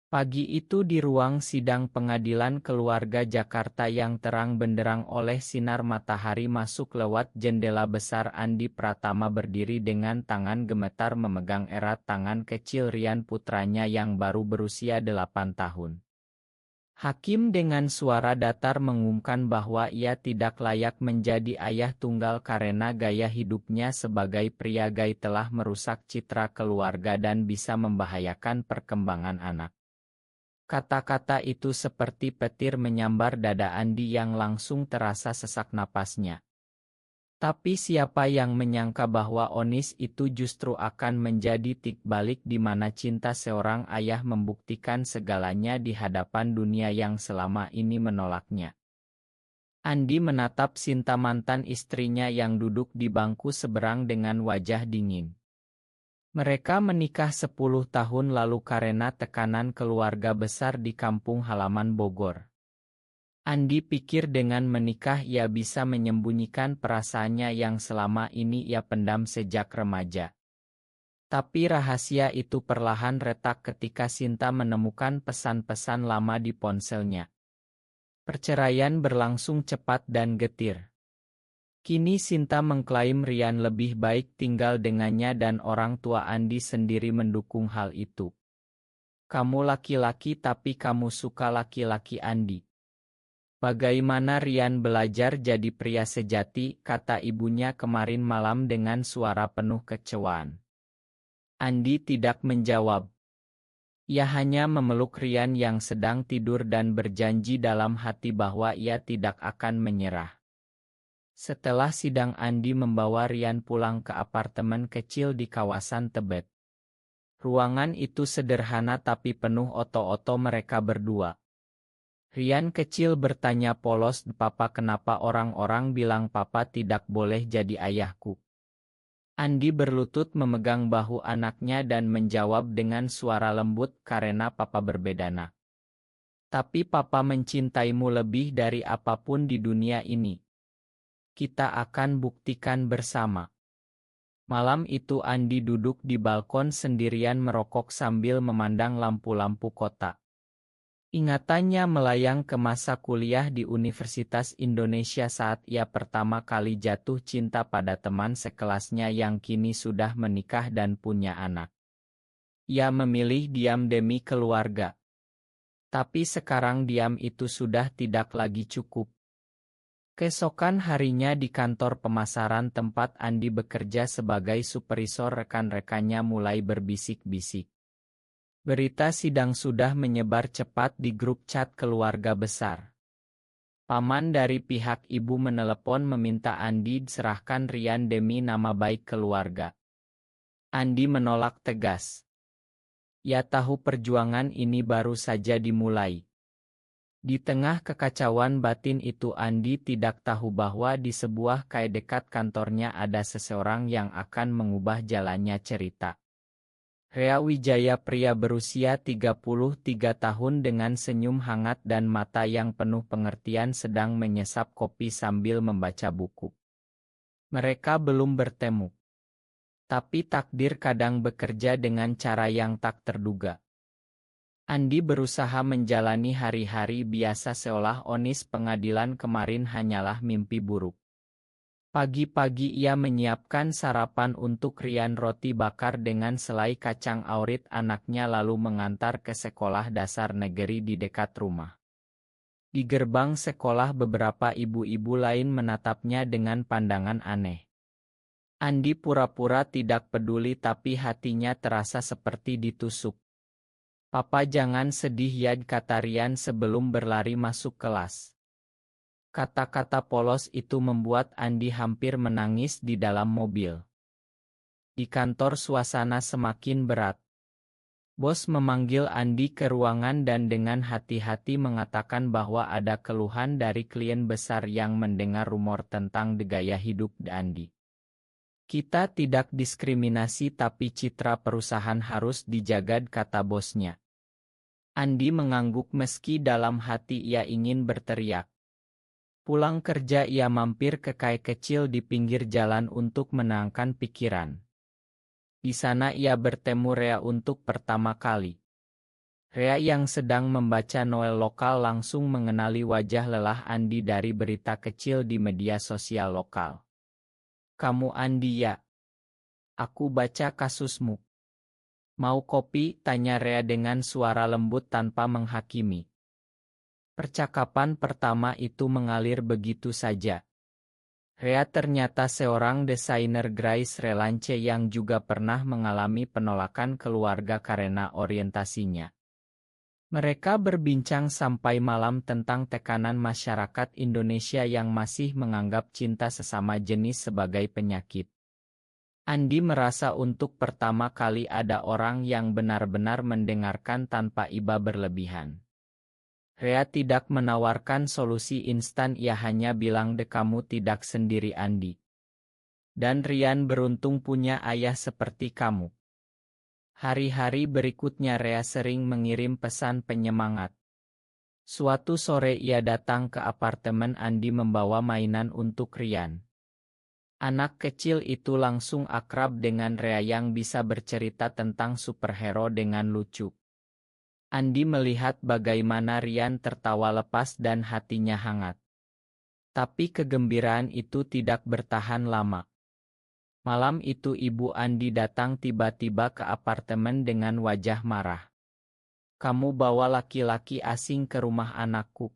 Pagi itu di ruang sidang pengadilan keluarga Jakarta yang terang benderang oleh sinar matahari masuk lewat jendela besar, Andi Pratama berdiri dengan tangan gemetar memegang erat tangan kecil Rian, putranya yang baru berusia 8 tahun. Hakim dengan suara datar mengumumkan bahwa ia tidak layak menjadi ayah tunggal karena gaya hidupnya sebagai pria gay telah merusak citra keluarga dan bisa membahayakan perkembangan anak. Kata-kata itu seperti petir menyambar dada Andi yang langsung terasa sesak napasnya. Tapi siapa yang menyangka bahwa vonis itu justru akan menjadi titik balik di mana cinta seorang ayah membuktikan segalanya di hadapan dunia yang selama ini menolaknya. Andi menatap Sinta, mantan istrinya yang duduk di bangku seberang dengan wajah dingin. Mereka menikah 10 tahun lalu karena tekanan keluarga besar di kampung halaman Bogor. Andi pikir dengan menikah ia bisa menyembunyikan perasaannya yang selama ini ia pendam sejak remaja. Tapi rahasia itu perlahan retak ketika Sinta menemukan pesan-pesan lama di ponselnya. Perceraian berlangsung cepat dan getir. Kini Sinta mengklaim Rian lebih baik tinggal dengannya dan orang tua Andi sendiri mendukung hal itu. Kamu laki-laki tapi kamu suka laki-laki, Andi. Bagaimana Rian belajar jadi pria sejati, kata ibunya kemarin malam dengan suara penuh kecewaan. Andi tidak menjawab. Ia hanya memeluk Rian yang sedang tidur dan berjanji dalam hati bahwa ia tidak akan menyerah. Setelah sidang, Andi membawa Rian pulang ke apartemen kecil di kawasan Tebet. Ruangan itu sederhana tapi penuh oto-oto mereka berdua. Rian kecil bertanya polos, "Papa, kenapa orang-orang bilang Papa tidak boleh jadi ayahku?" Andi berlutut memegang bahu anaknya dan menjawab dengan suara lembut, "Karena Papa berbeda, nak. Tapi Papa mencintaimu lebih dari apapun di dunia ini. Kita akan buktikan bersama." Malam itu Andi duduk di balkon sendirian merokok sambil memandang lampu-lampu kota. Ingatannya melayang ke masa kuliah di Universitas Indonesia saat ia pertama kali jatuh cinta pada teman sekelasnya yang kini sudah menikah dan punya anak. Ia memilih diam demi keluarga. Tapi sekarang diam itu sudah tidak lagi cukup. Keesokan harinya di kantor pemasaran tempat Andi bekerja sebagai supervisor, rekan-rekannya mulai berbisik-bisik. Berita sidang sudah menyebar cepat di grup chat keluarga besar. Paman dari pihak ibu menelepon meminta Andi serahkan Rian demi nama baik keluarga. Andi menolak tegas. Ia tahu perjuangan ini baru saja dimulai. Di tengah kekacauan batin itu, Andi tidak tahu bahwa di sebuah kai dekat kantornya ada seseorang yang akan mengubah jalannya cerita. Rea Wijaya, pria berusia 33 tahun dengan senyum hangat dan mata yang penuh pengertian, sedang menyesap kopi sambil membaca buku. Mereka belum bertemu. Tapi takdir kadang bekerja dengan cara yang tak terduga. Andi berusaha menjalani hari-hari biasa seolah vonis pengadilan kemarin hanyalah mimpi buruk. Pagi-pagi ia menyiapkan sarapan untuk Rian, roti bakar dengan selai kacang awrit anaknya, lalu mengantar ke sekolah dasar negeri di dekat rumah. Di gerbang sekolah beberapa ibu-ibu lain menatapnya dengan pandangan aneh. Andi pura-pura tidak peduli tapi hatinya terasa seperti ditusuk. "Papa, jangan sedih ya," kata Rian sebelum berlari masuk kelas. Kata-kata polos itu membuat Andi hampir menangis di dalam mobil. Di kantor suasana semakin berat. Bos memanggil Andi ke ruangan dan dengan hati-hati mengatakan bahwa ada keluhan dari klien besar yang mendengar rumor tentang gaya hidup Andi. "Kita tidak diskriminasi tapi citra perusahaan harus dijaga," kata bosnya. Andi mengangguk meski dalam hati ia ingin berteriak. Pulang kerja ia mampir ke kai kecil di pinggir jalan untuk menenangkan pikiran. Di sana ia bertemu Rea untuk pertama kali. Rea yang sedang membaca novel lokal langsung mengenali wajah lelah Andi dari berita kecil di media sosial lokal. "Kamu Andi ya? Aku baca kasusmu. Mau kopi?" tanya Rea dengan suara lembut tanpa menghakimi. Percakapan pertama itu mengalir begitu saja. Rea ternyata seorang desainer Grace Relance yang juga pernah mengalami penolakan keluarga karena orientasinya. Mereka berbincang sampai malam tentang tekanan masyarakat Indonesia yang masih menganggap cinta sesama jenis sebagai penyakit. Andi merasa untuk pertama kali ada orang yang benar-benar mendengarkan tanpa iba berlebihan. Rea tidak menawarkan solusi instan, ia hanya bilang kamu tidak sendiri Andi. Dan Rian beruntung punya ayah seperti kamu. Hari-hari berikutnya Rea sering mengirim pesan penyemangat. Suatu sore ia datang ke apartemen Andi membawa mainan untuk Rian. Anak kecil itu langsung akrab dengan Rea yang bisa bercerita tentang superhero dengan lucu. Andi melihat bagaimana Rian tertawa lepas dan hatinya hangat. Tapi kegembiraan itu tidak bertahan lama. Malam itu ibu Andi datang tiba-tiba ke apartemen dengan wajah marah. "Kamu bawa laki-laki asing ke rumah anakku.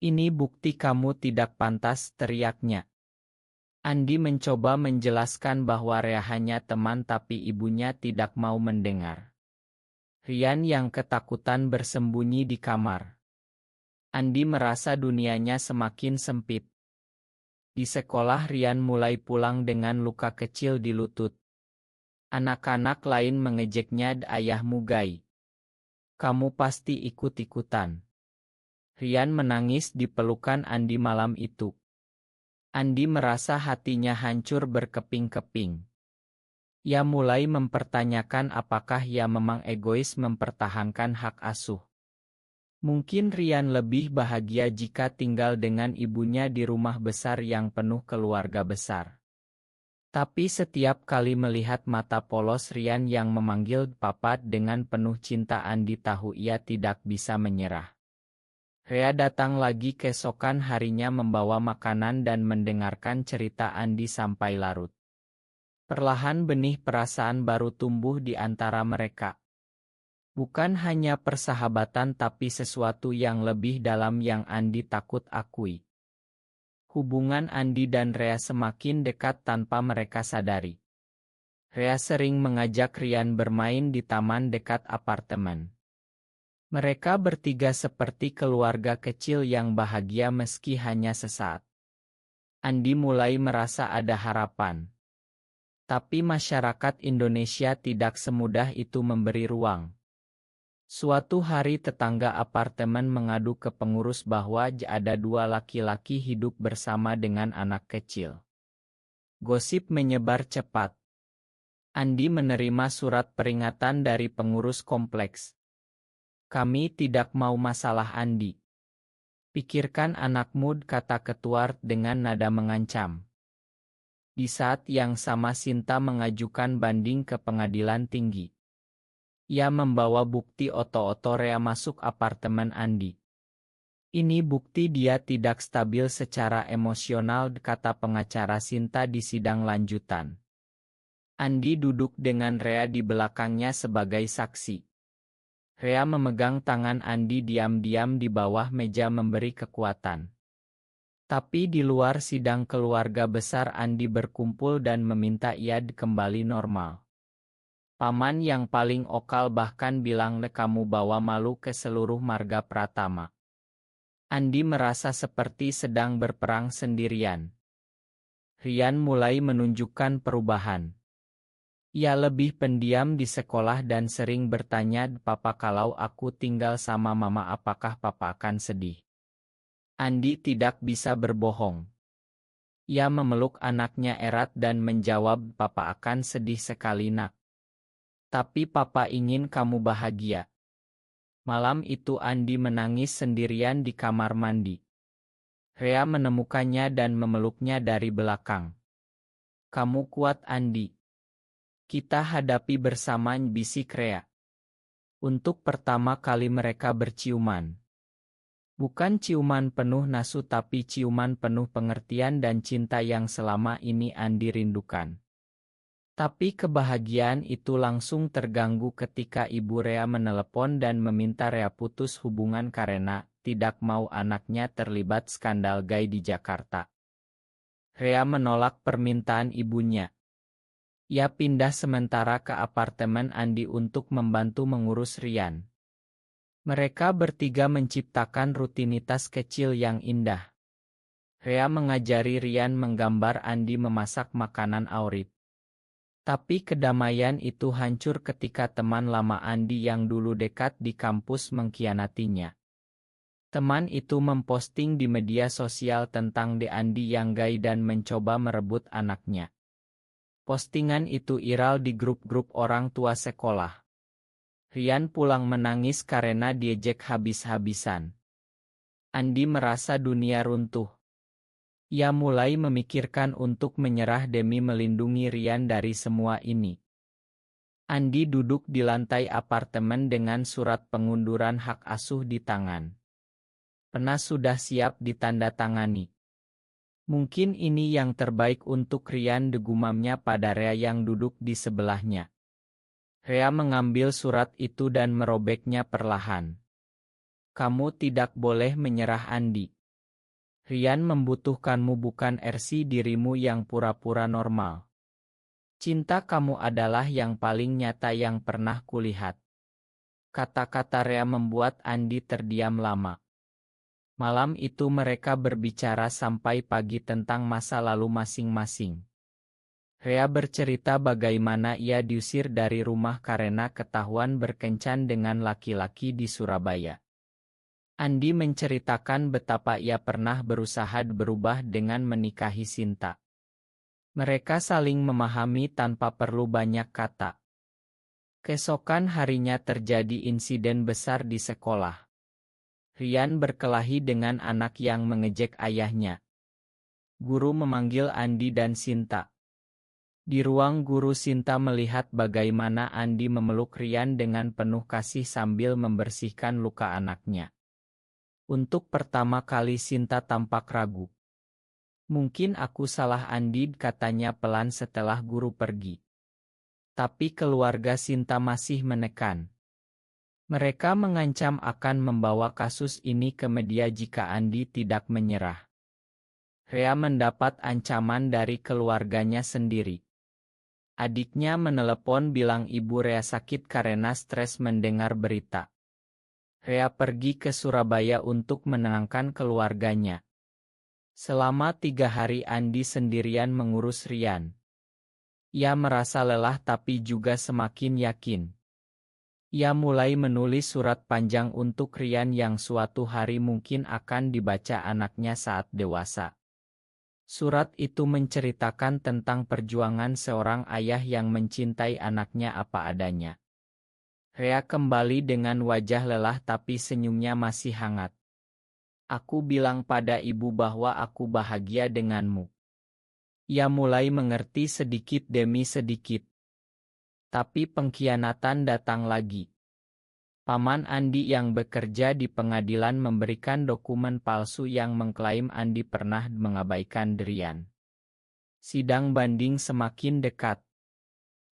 Ini bukti kamu tidak pantas," teriaknya. Andi mencoba menjelaskan bahwa Rea hanya teman tapi ibunya tidak mau mendengar. Rian yang ketakutan bersembunyi di kamar. Andi merasa dunianya semakin sempit. Di sekolah Rian mulai pulang dengan luka kecil di lutut. Anak-anak lain mengejeknya, "Ayahmu gay. Kamu pasti ikut-ikutan." Rian menangis di pelukan Andi malam itu. Andi merasa hatinya hancur berkeping-keping. Ia mulai mempertanyakan apakah ia memang egois mempertahankan hak asuh. Mungkin Rian lebih bahagia jika tinggal dengan ibunya di rumah besar yang penuh keluarga besar. Tapi setiap kali melihat mata polos Rian yang memanggil Papa dengan penuh cinta, Andi tahu ia tidak bisa menyerah. Rea datang lagi keesokan harinya membawa makanan dan mendengarkan cerita Andi sampai larut. Perlahan benih perasaan baru tumbuh di antara mereka. Bukan hanya persahabatan tapi sesuatu yang lebih dalam yang Andi takut akui. Hubungan Andi dan Rea semakin dekat tanpa mereka sadari. Rea sering mengajak Rian bermain di taman dekat apartemen. Mereka bertiga seperti keluarga kecil yang bahagia meski hanya sesaat. Andi mulai merasa ada harapan. Tapi masyarakat Indonesia tidak semudah itu memberi ruang. Suatu hari tetangga apartemen mengadu ke pengurus bahwa ada 2 laki-laki hidup bersama dengan anak kecil. Gosip menyebar cepat. Andi menerima surat peringatan dari pengurus kompleks. "Kami tidak mau masalah Andi. Pikirkan anakmu," kata ketua dengan nada mengancam. Di saat yang sama Sinta mengajukan banding ke pengadilan tinggi. Ia membawa bukti oto-oto Rea masuk apartemen Andi. "Ini bukti dia tidak stabil secara emosional," kata pengacara Sinta di sidang lanjutan. Andi duduk dengan Rea di belakangnya sebagai saksi. Rea memegang tangan Andi diam-diam di bawah meja memberi kekuatan. Tapi di luar sidang keluarga besar Andi berkumpul dan meminta ia kembali normal. Paman yang paling okal bahkan bilang, "Kamu bawa malu ke seluruh marga Pratama." Andi merasa seperti sedang berperang sendirian. Rian mulai menunjukkan perubahan. Ia lebih pendiam di sekolah dan sering bertanya, "Papa, kalau aku tinggal sama Mama apakah Papa akan sedih?" Andi tidak bisa berbohong. Ia memeluk anaknya erat dan menjawab, "Papa akan sedih sekali, Nak. Tapi Papa ingin kamu bahagia." Malam itu Andi menangis sendirian di kamar mandi. Rea menemukannya dan memeluknya dari belakang. "Kamu kuat Andi. Kita hadapi bersama," bisik Rea. Untuk pertama kali mereka berciuman. Bukan ciuman penuh nafsu tapi ciuman penuh pengertian dan cinta yang selama ini Andi rindukan. Tapi kebahagiaan itu langsung terganggu ketika Ibu Rea menelepon dan meminta Rea putus hubungan karena tidak mau anaknya terlibat skandal gay di Jakarta. Rea menolak permintaan ibunya. Ia pindah sementara ke apartemen Andi untuk membantu mengurus Rian. Mereka bertiga menciptakan rutinitas kecil yang indah. Rea mengajari Rian menggambar, Andi memasak makanan Aurip. Tapi kedamaian itu hancur ketika teman lama Andi yang dulu dekat di kampus mengkhianatinya. Teman itu memposting di media sosial tentang Andi yang gay dan mencoba merebut anaknya. Postingan itu viral di grup-grup orang tua sekolah. Rian pulang menangis karena diejek habis-habisan. Andi merasa dunia runtuh. Ia mulai memikirkan untuk menyerah demi melindungi Rian dari semua ini. Andi duduk di lantai apartemen dengan surat pengunduran hak asuh di tangan. Penas sudah siap ditandatangani. Mungkin ini yang terbaik untuk Rian, degumamnya pada Rea yang duduk di sebelahnya. Rea mengambil surat itu dan merobeknya perlahan. Kamu tidak boleh menyerah, Andi. Rian membutuhkanmu, bukan versi dirimu yang pura-pura normal. Cinta kamu adalah yang paling nyata yang pernah kulihat. Kata-kata Rea membuat Andi terdiam lama. Malam itu mereka berbicara sampai pagi tentang masa lalu masing-masing. Rea bercerita bagaimana ia diusir dari rumah karena ketahuan berkencan dengan laki-laki di Surabaya. Andi menceritakan betapa ia pernah berusaha berubah dengan menikahi Sinta. Mereka saling memahami tanpa perlu banyak kata. Keesokan harinya terjadi insiden besar di sekolah. Rian berkelahi dengan anak yang mengejek ayahnya. Guru memanggil Andi dan Sinta. Di ruang guru, Sinta melihat bagaimana Andi memeluk Rian dengan penuh kasih sambil membersihkan luka anaknya. Untuk pertama kali Sinta tampak ragu. Mungkin aku salah, Andi, katanya pelan setelah guru pergi. Tapi keluarga Sinta masih menekan. Mereka mengancam akan membawa kasus ini ke media jika Andi tidak menyerah. Rea mendapat ancaman dari keluarganya sendiri. Adiknya menelepon bilang ibu Rea sakit karena stres mendengar berita. Rea pergi ke Surabaya untuk menenangkan keluarganya. Selama 3 hari Andi sendirian mengurus Rian. Ia merasa lelah tapi juga semakin yakin. Ia mulai menulis surat panjang untuk Rian yang suatu hari mungkin akan dibaca anaknya saat dewasa. Surat itu menceritakan tentang perjuangan seorang ayah yang mencintai anaknya apa adanya. Rea kembali dengan wajah lelah tapi senyumnya masih hangat. Aku bilang pada ibu bahwa aku bahagia denganmu. Ia mulai mengerti sedikit demi sedikit. Tapi pengkhianatan datang lagi. Paman Andi yang bekerja di pengadilan memberikan dokumen palsu yang mengklaim Andi pernah mengabaikan Rian. Sidang banding semakin dekat.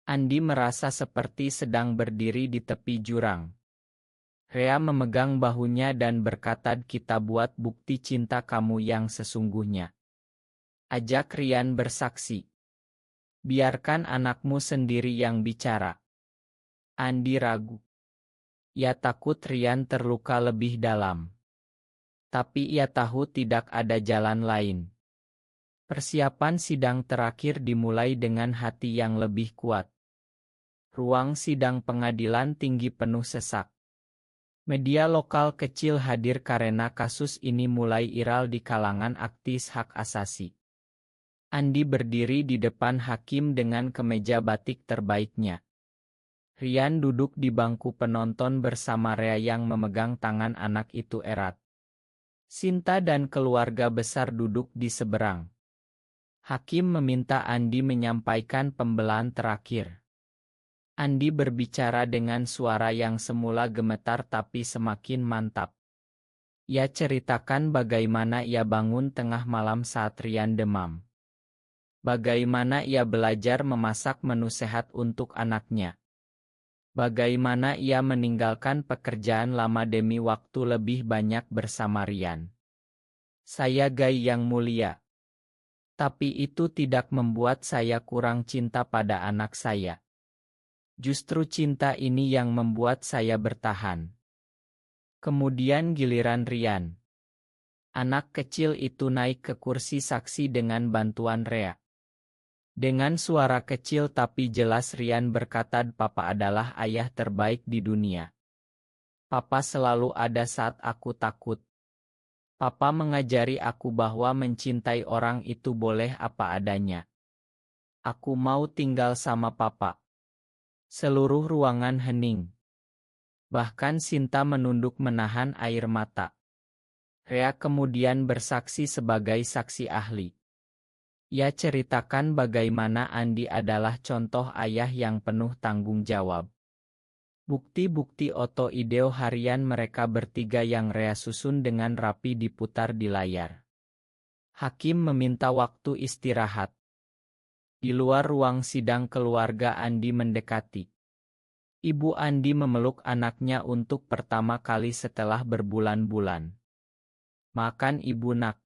Andi merasa seperti sedang berdiri di tepi jurang. Rea memegang bahunya dan berkata, kita buat bukti cinta kamu yang sesungguhnya. Ajak Rian bersaksi. Biarkan anakmu sendiri yang bicara. Andi ragu. Ia takut Rian terluka lebih dalam. Tapi ia tahu tidak ada jalan lain. Persiapan sidang terakhir dimulai dengan hati yang lebih kuat. Ruang sidang pengadilan tinggi penuh sesak. Media lokal kecil hadir karena kasus ini mulai viral di kalangan aktivis hak asasi. Andi berdiri di depan hakim dengan kemeja batik terbaiknya. Rian duduk di bangku penonton bersama Rea yang memegang tangan anak itu erat. Sinta dan keluarga besar duduk di seberang. Hakim meminta Andi menyampaikan pembelaan terakhir. Andi berbicara dengan suara yang semula gemetar tapi semakin mantap. Ia ceritakan bagaimana ia bangun tengah malam saat Rian demam. Bagaimana ia belajar memasak menu sehat untuk anaknya. Bagaimana ia meninggalkan pekerjaan lama demi waktu lebih banyak bersama Rian. Saya Gai yang mulia. Tapi itu tidak membuat saya kurang cinta pada anak saya. Justru cinta ini yang membuat saya bertahan. Kemudian giliran Rian. Anak kecil itu naik ke kursi saksi dengan bantuan Rea. Dengan suara kecil tapi jelas Rian berkata, "Papa adalah ayah terbaik di dunia. Papa selalu ada saat aku takut. Papa mengajari aku bahwa mencintai orang itu boleh apa adanya. Aku mau tinggal sama Papa." Seluruh ruangan hening. Bahkan Sinta menunduk menahan air mata. Rea kemudian bersaksi sebagai saksi ahli. Ia ceritakan bagaimana Andi adalah contoh ayah yang penuh tanggung jawab. Bukti-bukti oto-ideo harian mereka bertiga yang Rea susun dengan rapi diputar di layar. Hakim meminta waktu istirahat. Di luar ruang sidang keluarga Andi mendekati. Ibu Andi memeluk anaknya untuk pertama kali setelah berbulan-bulan. "Makan ibu nak.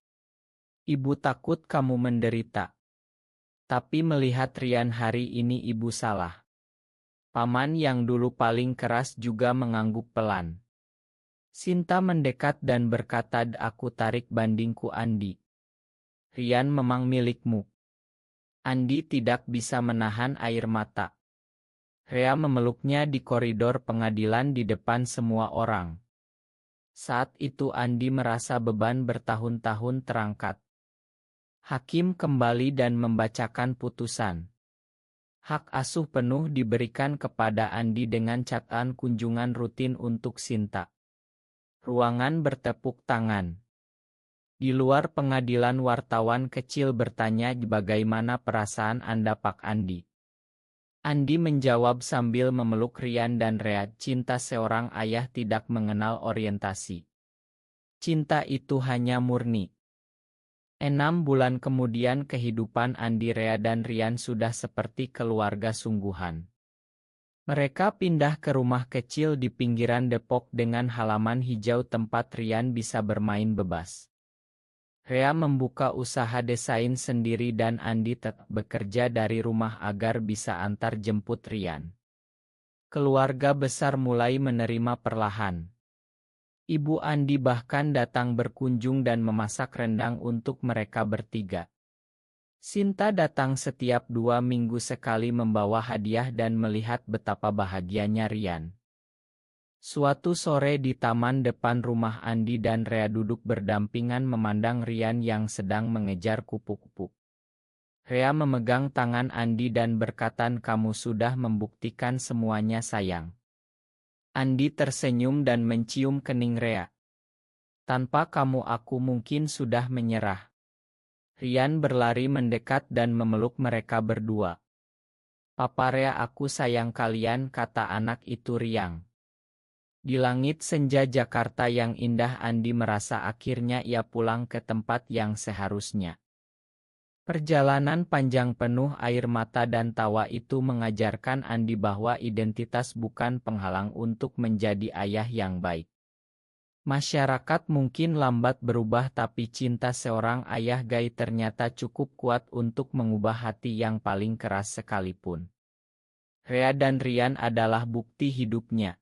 Ibu takut kamu menderita. Tapi melihat Rian hari ini ibu salah." Paman yang dulu paling keras juga mengangguk pelan. Sinta mendekat dan berkata, "Aku tarik bandingku Andi. Rian memang milikmu." Andi tidak bisa menahan air mata. Rea memeluknya di koridor pengadilan di depan semua orang. Saat itu Andi merasa beban bertahun-tahun terangkat. Hakim kembali dan membacakan putusan. Hak asuh penuh diberikan kepada Andi dengan catatan kunjungan rutin untuk Sinta. Ruangan bertepuk tangan. Di luar pengadilan wartawan kecil bertanya, "Bagaimana perasaan Anda Pak Andi?" Andi menjawab sambil memeluk Rian dan Rea, "Cinta seorang ayah tidak mengenal orientasi. Cinta itu hanya murni." 6 bulan kemudian kehidupan Andi, Rea dan Rian sudah seperti keluarga sungguhan. Mereka pindah ke rumah kecil di pinggiran Depok dengan halaman hijau tempat Rian bisa bermain bebas. Rea membuka usaha desain sendiri dan Andi tetap bekerja dari rumah agar bisa antar jemput Rian. Keluarga besar mulai menerima perlahan. Ibu Andi bahkan datang berkunjung dan memasak rendang untuk mereka bertiga. Sinta datang setiap 2 minggu sekali membawa hadiah dan melihat betapa bahagianya Rian. Suatu sore di taman depan rumah Andi dan Rea duduk berdampingan memandang Rian yang sedang mengejar kupu-kupu. Rea memegang tangan Andi dan berkata, "Kamu sudah membuktikan semuanya sayang." Andi tersenyum dan mencium kening Rea. "Tanpa kamu aku mungkin sudah menyerah." Rian berlari mendekat dan memeluk mereka berdua. "Papa Rea, aku sayang kalian," kata anak itu riang. Di langit senja Jakarta yang indah, Andi merasa akhirnya ia pulang ke tempat yang seharusnya. Perjalanan panjang penuh air mata dan tawa itu mengajarkan Andi bahwa identitas bukan penghalang untuk menjadi ayah yang baik. Masyarakat mungkin lambat berubah, tapi cinta seorang ayah Gai ternyata cukup kuat untuk mengubah hati yang paling keras sekalipun. Rea dan Rian adalah bukti hidupnya.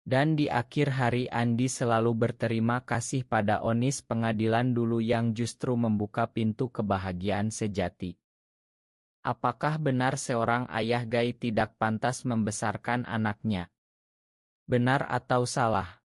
Dan di akhir hari Andi selalu berterima kasih pada Onis pengadilan dulu yang justru membuka pintu kebahagiaan sejati. Apakah benar seorang ayah Gai tidak pantas membesarkan anaknya? Benar atau salah?